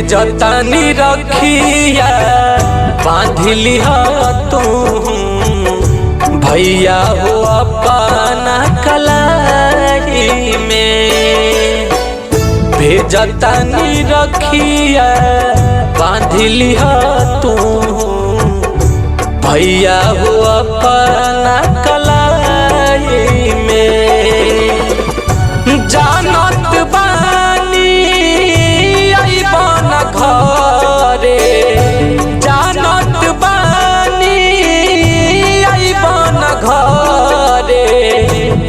भेजतानी रखिया बांधिली तू भैया हो अपना कलाई में। भेजतानी रखिया बांधिली तू भैया हो अपना कलाई में। जानत बानी अइबन घरे, जानत बानी अइबन घरे,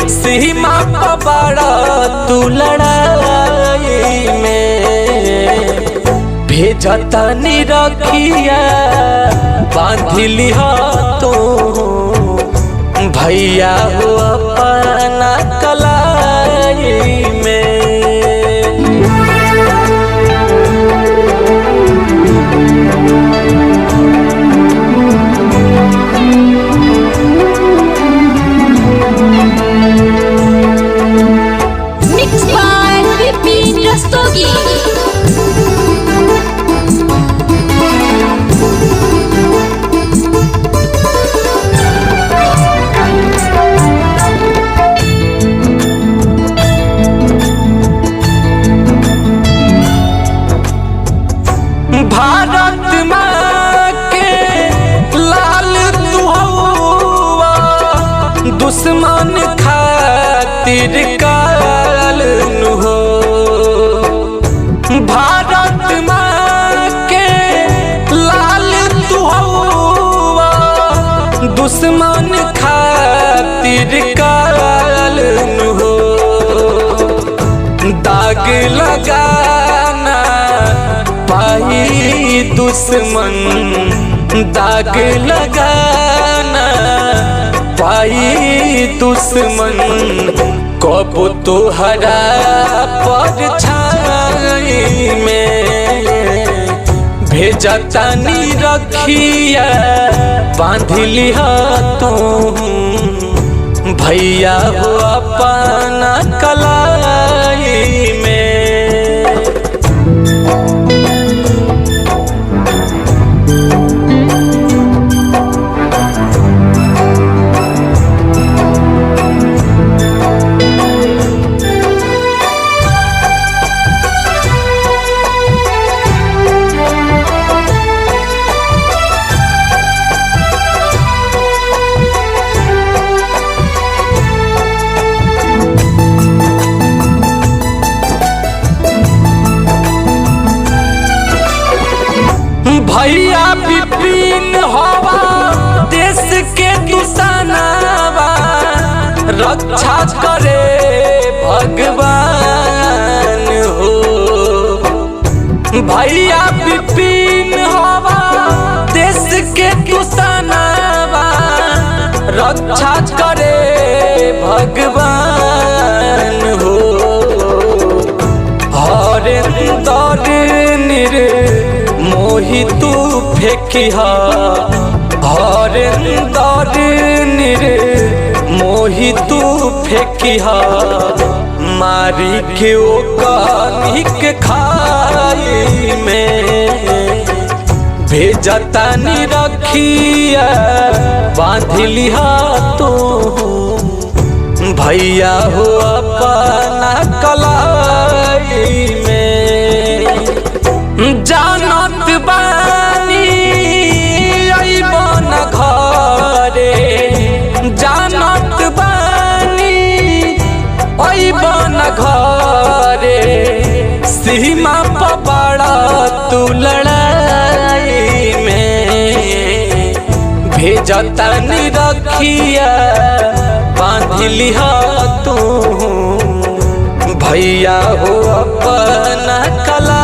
सीमा पर बड़ा तू लड़ाई में। भेजतानी रखिया बांधिली तू भैया हो अपना कलाई में। Mixed by Vipin Rastogi। Bharat माँ के लाल तू हुआ, दुश्मन खातिर काल नु हो। भारत माँ के लाल तू हुआ, दुश्मन खातिर काल नु हो। दाग लगाना पाई दुश्मन, दाग लगाना पाई दुश्मन, कब तो हरा परछाई में। भेजतानी रखिया बांधिली तू भैया हो अपना कलाई में। भैया विपिन हवा देश के दुश्मनवा, रक्षा करे भगवान हो। भैया विपिन हवा देश के दुश्मनवा, रक्षा करे भगवान हो। हरेंद्र मोहि तू फेंकिहा, हरेंद्र मोहि तू फेंकिहा, मारी के ओ कानी के खाई में। भेजतानी रखिया बांधिली तू भैया हो अपना कलाई में। जानत बानी अइबन घरे, जानत बानी अइबन घरे, सीमा पर बड़ा तू लड़ाई में। भेजतानी रखिया बांधिली तू भैया हो अपना कलाई।